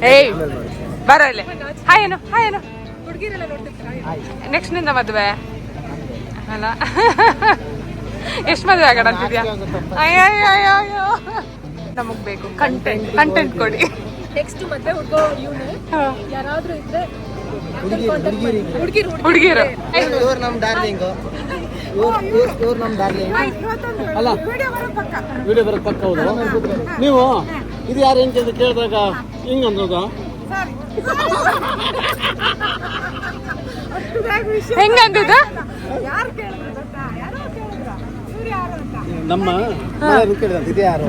ಏಯ್ ಬರೋ ಇಲ್ಲಿ. ಹಾಯ್ ಏನು ನೆಕ್ಸ್ಟ್ ನಿಂದ ಮದುವೆ ಅಲ್ಲ. ಎಷ್ಟು ಮದುವೆ ಆಗಡ ಅಂತಿದ್ಯಾ? ಅಯ್ಯೋ ನಮಗ್ ಬೇಕು ಕಂಟೆಂಟ್ ಕೊಡಿ. ನೆಕ್ಸ್ಟ್ ಮದುವೆ ಹುಡುಗೋ ಇವನು ಯಾರಾದ್ರೂ ಇದ್ರೆ ಹುಡುಗಿರು ನಮ್ ಡಾರ್ಲಿಂಗ್ ಇವ್ರು ನಮ್ ಡಾರ್ಲಿಂಗ್ ಅಲ್ಲ ವಿಡಿಯೋ ಬರೋದು ಪಕ್ಕ. ಹೌದು ನೀವು ಇದು ಯಾರು ಏನ್ ಕೇಳಿದಾಗ ಹಿಂಗ ಅಂದ್ರದ ಹೆಂಗಂದದ ನಮ್ಮ ಕೇಳಿದ ಇದು ಯಾರು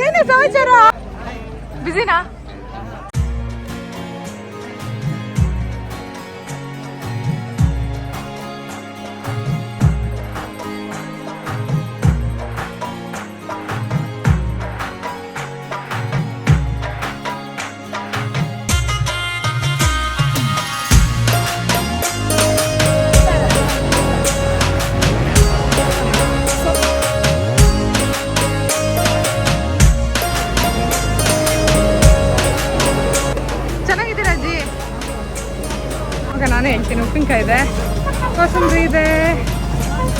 ಏನು ಸಮಾಚಾರ? ಬಿಸಿನಾ? ನಾನೇ ಹೇಳ್ತೀನಿ. ಉಪ್ಪಿನಕಾಯಿ ಇದೆ, ಕೋಸಂಬರಿ ಇದೆ,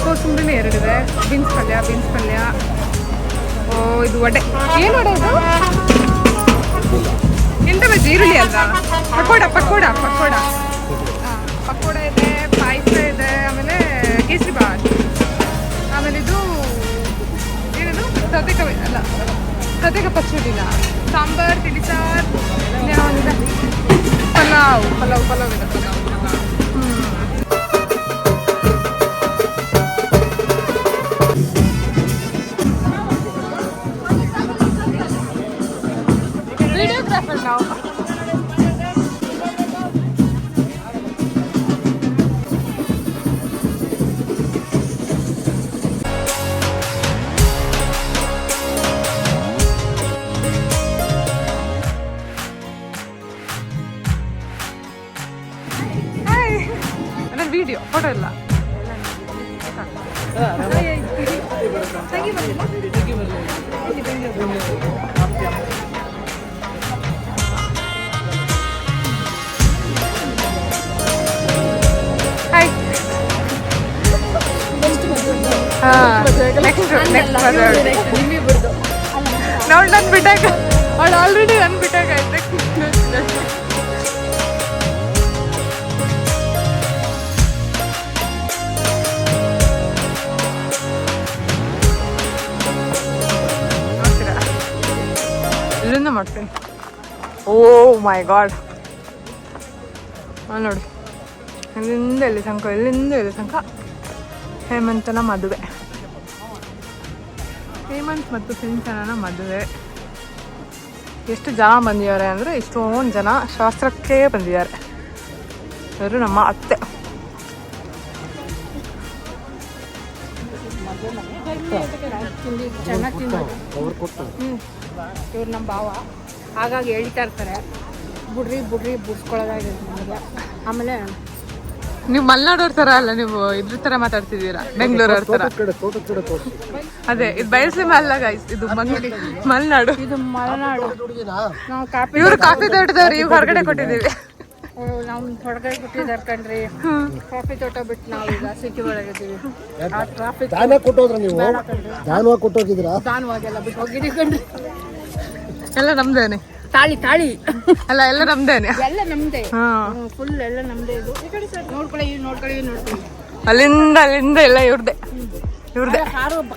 ಕೋಸಂಬರಿನೇ 2 ಇದೆ, ಬೀನ್ಸ್ ಪಲ್ಯ. ಓ ಇದು ವಡೆ. ಏನು ವಡೆ ಇದು? ಎಂತ ಬಜ್ಜಿ? ಈರುಳ್ಳಿ ಅಲ್ವಾ? ಪಕೋಡ ಇದೆ, ಪಾಯಸ ಇದೆ, ಆಮೇಲೆ ಕೇಸರಿ ಬಾತ್, ಆಮೇಲೆ ಇದು ಏನದು ಸೌತೆಕಾಯಿ ಅಲ್ಲ ಸೌತೆಕಾಯಿ ಪಚ್ಚಡಿನ, ಸಾಂಬಾರ್, ತಿಳಿಸಾರು, ಯಾವ್ದಿದೆ ಪಲಾವ್ ಇದೆ. ವಿಡಿಯೋಗ್ರಾಫರ್ ನಾವು. ವಿಡಿಯೋ ಫೋಟೋ ಇಲ್ಲ. ನೋಡಿ ನನ್ ಬಿಟ್ಟಾಗ ಅವಳು ಆಲ್ರೆಡಿ ನನ್ ಬಿಟ್ಟಾಗ ಐತೆ. ಇಲ್ಲಿಂದ ಮಾಡ್ತೀನಿ. ಓ ಮೈ ಗಾಡ್, ನೋಡಿ ಇಲ್ಲಿಂದ ಇಲ್ಲಿ ತನಕ ಹೇಮಂತನ ಮದುವೆ. ಹೇಮಂತ್ ಮತ್ತು ಸಿಂಚನನ ಮದುವೆ. ಎಷ್ಟು ಜನ ಬಂದಿದ್ದಾರೆ ಅಂದರೆ ಇಷ್ಟೊಂದು ಜನ ಶಾಸ್ತ್ರಕ್ಕೆ ಬಂದಿದ್ದಾರೆ. ಇವರು ನಮ್ಮ ಅತ್ತೆ. ಇವ್ರು ನಮ್ಮ ಭಾವ. ಹಾಗಾಗಿ ಹೇಳ್ತಾ ಇರ್ತಾರೆ ಬುಡ್ರಿ ಬುಡ್ಸ್ಕೊಳ್ಳೋದಾಗಿದೆ ನಮಗೆ. ಆಮೇಲೆ ನೀವು ಮಲೆನಾಡೋರ್ ಥರ ಅಲ್ಲ, ನೀವು ಇದ್ರ ಥರ ಮಾತಾಡ್ತಿದ್ದೀರಾ, ಬೆಂಗಳೂರವ್ರ ಥರ. ಅದೇ ಇದು ಬಯಲುಸೀಮೆ ಅಲ್ಲ ಗೈಸ್, ಇದು ಮಲೆನಾಡು. ಇದು ಮಲೆನಾಡು. ನಾವು ಕಾಫಿ ಇವರು ಕಾಫಿ ತೋಟದವ್ರು, ಇವ್ ಹೊರಗಡೆ ಕೊಟ್ಟಿದ್ದೀವಿ. ನಾವು ಹೊರಗಡೆ ಕೊಟ್ಟಿದ್ದಾರೆ ಕಣ್ರಿ. ಕಾಫಿ ತೋಟ ಬಿಟ್ಟು ನಾವು ಈಗ ಸಿಟಿ ಒಳಗಿದ್ದೀವಿ. ಟ್ರಾಫಿಕ್ ದಾನವಾಗೆಲ್ಲ ಬಿಟ್ಟು ಹೋಗಿದ್ದೀವಿ ಕಣ್ರಿ. ಎಲ್ಲ ನಮ್ದೇನೆ. ತಾಳಿ ಅಲ್ಲ ಎಲ್ಲ ನಮ್ದೇನೆ. ಎಲ್ಲ ನಮ್ದೇ, ಫುಲ್ ಎಲ್ಲ ನಮ್ದೇ. ಇದು ನೋಡ್ಕೊಳ್ಳಿ. ಅಲ್ಲಿಂದ ಎಲ್ಲ ಇವ್ರದೇ.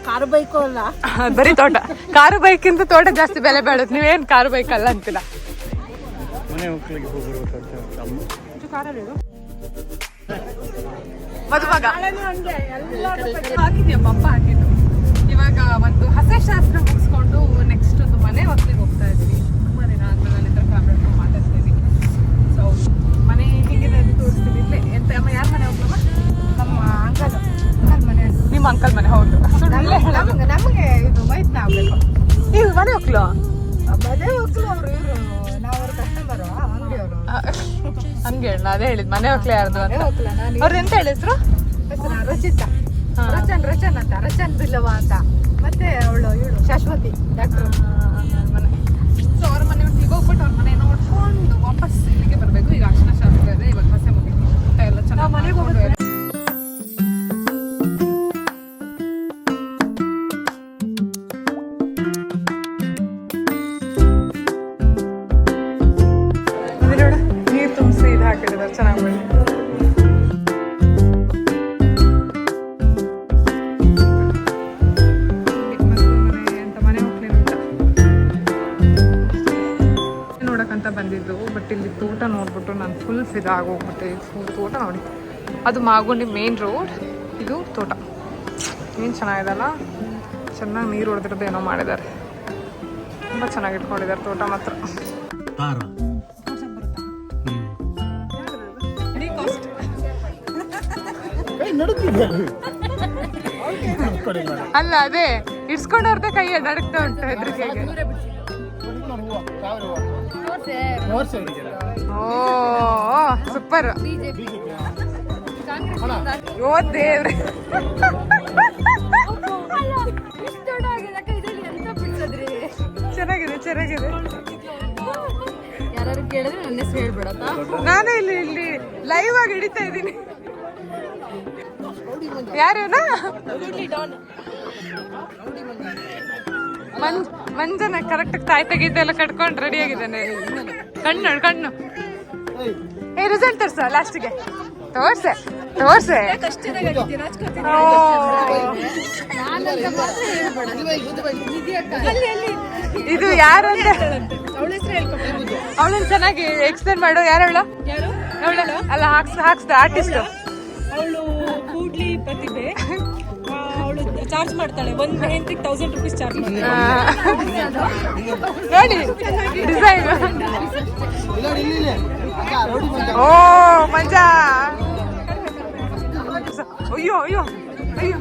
ಕಾರು ಬೈಕು ಅಲ್ಲ, ಬರೀ ತೋಟ. ಕಾರು ಬೈಕಿಂತ ತೋಟ ಜಾಸ್ತಿ ಬೆಲೆ ಬಾಳುತ್ತೆ. ನೀವೇನ್ ಕಾರು ಬೈಕ್ ಅಲ್ಲ ಅಂತಿಲ್ಲ. ಮದುಮಗ ಹಾಕಿದ್ಯಾ ಪಪ್ಪ ಹಾಕಿದ್ದು. ಇವಾಗ ಒಂದು ಹಸೆ ಶಾಸ್ತ್ರ ಮುಗಿಸ್ಕೊಂಡು ನೆಕ್ಸ್ಟ್ ಒಂದು ಮನೆ ಹೊತ್ತಿಗೆ ಹೋಗ್ತಾ ಇದ್ವಿ. ತುಂಬಾ ದಿನ ಆದ್ಮೇಲೆ ನನ್ನ ಹತ್ರ ಕ್ಯಾಮ್ರಾ ಮಾತಾಡ್ತೀನಿ. ಸೊ ಮನೆ ಹೇಗಿದೆ ಅಂತ ತೋರಿಸ್ತೀನಿ. ಇಲ್ಲೇ ಎಂತ ಅಮ್ಮ ಯಾರ ಮನೆ ಹೋಗ್ಲಮ್ಮ? ನಮ್ಮ ಅಂಕಲ್ ಮನೆ. ನಿಮ್ಮ ಅಂಕಲ್ ಮನೆ? ಹೌದು. ನಮಗೆ ಇದು ಮೈತ್ನ ಆಗ್ಬೇಕು. ನೀವು ಮನೆ ಹೋಗ್ಲೋ? ಮನೆ ಹೋಗ್ಲು ಅವರು ನಾವು ಅವ್ರ ಕಸ್ಟಮರು, ಅಂಗಡಿಯವರು. ಹಂಗೆ ಹೇಳ, ಅದೇ ಹೇಳಿದ್ ಮನೆ ಹೋಗ್ಲೇ ಯಾರ್ದು ಅಂತ. ಅವ್ರ ಎಂತ ಹೇಳಿದ್ರು? ರಚಿತಾ, ರಚನ್ ಅಂತ, ರಚನ್ ಬಿಲ್ಲವ ಅಂತ. ಮತ್ತೆ ಅವಳು ಶಾಶ್ವತಿ ಡಾಕ್ಟರ್ ಮನೆ. ಸೊ ಅವ್ರ ಮನೆ ಒಟ್ಟಿಗೆ ವಾಪಸ್ ಇಲ್ಲಿಗೆ ಬರಬೇಕು. ಈಗ ಅರ್ಶನ ಶಾಸ್ತ್ರ ಇದೆ, ಇವಾಗ ಹಸೆ ಮುಗಿತು, ಊಟ ಎಲ್ಲ ಚೆನ್ನಾಗಿ ಮನೆಗೆ ನೀರು ತುಂಬಿಸಿ ಇದು ಹಾಕಿದ್ದಾರೆ ಚೆನ್ನಾಗಿ ಮಾಡಿ. ನೋಡಕ್ಕಂತ ಬಂದಿದ್ದು, ಬಟ್ ಇಲ್ಲಿ ತೋಟ ನೋಡ್ಬಿಟ್ಟು ನಾನು ಫುಲ್ ಫಿದಾಗೋಗ್ಬಿಟ್ಟೆ. ತೋಟ ನೋಡಿ, ಅದು ಮಾಗುಂಡಿ ಮೇನ್ ರೋಡ್, ಇದು ತೋಟ. ಏನು ಚೆನ್ನಾಗಿದಲ್ಲ, ಚೆನ್ನಾಗಿ ನೀರು ಹೊಡೆದಿರೋದು ಏನೋ ಮಾಡಿದ್ದಾರೆ, ತುಂಬ ಚೆನ್ನಾಗಿ ಇಟ್ಕೊಂಡಿದ್ದಾರೆ ತೋಟ ಮಾತ್ರ. ಅಲ್ಲ ಅದೇ ಇಡ್ಸ್ಕೊಂಡವ್ರದ್ದೇ ಕೈ ನಡಕ್ತಾ ಉಂಟು ಹೆದ್ರಿಕೆಗೆ. ಓ ಸೂಪರ್. ಓ ದೇವ್ರೆ, ಚೆನ್ನಾಗಿದೆ ಚೆನ್ನಾಗಿದೆ. ಯಾರು ಕೇಳಿದ್ರೆ ನನ್ನ ಹೆಸರು ಹೇಳ್ಬಿಡತ್ತ. ನಾನೇ ಇಲ್ಲಿ ಲೈವ್ ಆಗಿ ಹಿಡಿತಾ ಇದ್ದೀನಿ. ಯಾರೇನಾ ಮಂಜನ ಕರೆಕ್ಟ್ ತಾಯಿ ತೆಗಿದ್ದೆಲ್ಲ ಕಟ್ಕೊಂಡು ರೆಡಿ ಆಗಿದ್ದಾನೆ. ಕಣ್ಣು ಏ ರಿಸಲ್ಟ್ ತೋರ್ಸ ಲಾಸ್ಟಿಗೆ. ತೋರ್ಸೆ ಇದು ಯಾರು ಅಂತ ಅವಳನ್ನ ಚೆನ್ನಾಗಿ ಎಕ್ಸ್ಪ್ಲೇನ್ ಮಾಡು. ಯಾರು ಅಲ್ಲ ಹಾಕ್ಸ್ದ ಆರ್ಟಿಸ್ಟ್. ಅವಳು ಕೂಡ್ಲಿ ಪ್ರತಿಭೆ. ಅವಳು ಚಾರ್ಜ್ ಮಾಡ್ತಾಳೆ, ಒಂದು ಮೆಹಂದಿಗೆ 1000 ರೂಪೀಸ್ ಚಾರ್ಜ್ ಮಾಡ್ತಾಳೆ. ನೋಡಿ ಡಿಸೈನ್. ಓ ಮಜಾ. ಅಯ್ಯೋ ಅಯ್ಯೋ ಅಯ್ಯೋ.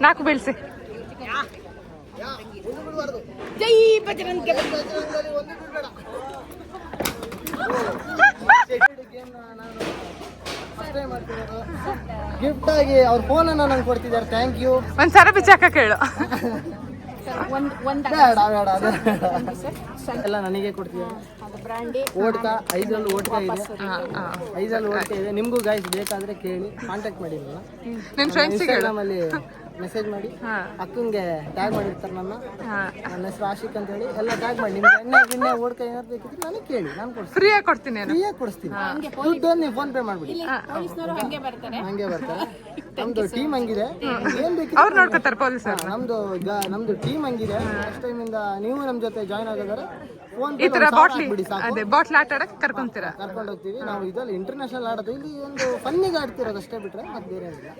ನಾಲ್ಕು ಬೀಳ್ಸಿ. ಜೈ ಬಜರಂಗ. ಗಿಫ್ಟ್ ಆಗಿ ಅವ್ರ ಫೋನ್ ಅನ್ನ ನಂಗೆ ಕೊಡ್ತಿದ್ದಾರೆ. Thank you. ಒಂದ್ ಸರ ಬಿಚ್ಚಾಕ ಕೇಳು. ಎಲ್ಲ ನನಗೆ ಕೊಡ್ತಿದ್ದಾರೆ. ಓಡ್ಕ 5 ಓಡ್ಕ ಇದೆ, 5 ಓಡ್ಕ ಇದೆ. ನಿಮ್ಗೂ ಗೈಸ್ ಬೇಕಾದ್ರೆ ಕೇಳಿ, ಕಾಂಟ್ಯಾಕ್ಟ್ ಮಾಡಿ. ನಿನ್ ಫ್ರೆಂಡ್ಸ್ ಇನ್ಸ್ಟಾಗ್ರಾಮಲ್ಲಿ ಮೆಸೇಜ್ ಮಾಡಿ, ಅಕ್ಕಂಗೆ ಟ್ಯಾಗ್ ಮಾಡಿರ್ತಾರೆ ನನ್ನ ಹೆಸರು ಆಶಿಕ್ ಅಂತ ಹೇಳಿ. ಎಲ್ಲ ಟ್ಯಾಗ್ ಮಾಡಿ. ನಿಮ್ಗೆ ಎಣ್ಣೆ ಓಡ್ಕ ಏನಾದ್ರು ಬೇಕಿದ್ರೆ ನನಗೆ ಕೇಳಿ, ನಾನು ಕೊಡ್ತೀನಿ. ಫ್ರೀಯಾಗಿ ಕೊಡ್ತೀನಿ. ಫ್ರೀಯಾಗಿ ಕೊಡಿಸ್ತೀನಿ. ದುಡ್ಡು ನೀವು ಫೋನ್ ಪೇ ಮಾಡ್ಬಿಡಿ, ಹಂಗೆ ಬರ್ತಾರೆ. ನಮ್ದು ಟೀಮ್ ಹಂಗಿದೆ, ಏನ್ ಬೇಕಿದ್ರೆ ಅವ್ರು ನೋಡ್ಕೊತಾರೆ ಪೊಲೀಸರು. ನಮ್ದು ಟೀಮ್ ಹಂಗಿದೆ. ನೆಕ್ಸ್ಟ್ ಟೈಮ್ ಇಂದ ನೀವು ನಮ್ ಜೊತೆ ಜಾಯ್ನ್ ಆಗಿದ್ದಾರೆ ಈ ತರ ಬಾಟ್ಲ್ ಆಟ ಆಡಕ್ ಕರ್ಕೊಂಡ್ ಹೋಗ್ತೀವಿ ನಾವು. ಇದರಲ್ಲಿ ಇಂಟರ್ನ್ಯಾಷನಲ್ ಆಡೋದು, ಇಲ್ಲಿ ಒಂದು ಫನ್ನಿಗೆ ಆಡ್ತಿರೋದು ಅಷ್ಟೇ ಬಿಟ್ರೆ ಮತ್ತೆ ಬೇರೆ ಏನಿಲ್ಲ.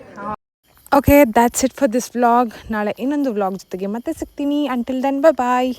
Okay, that's it for this vlog. ನಾಳೆ ಇನ್ನೊಂದು ವ್ಲಾಗ್ ಜೊತೆಗೆ ಮತ್ತೆ ಸಿಗ್ತೀನಿ. ಅಂಟಿಲ್ ದೆನ್ ಬಾಯ್.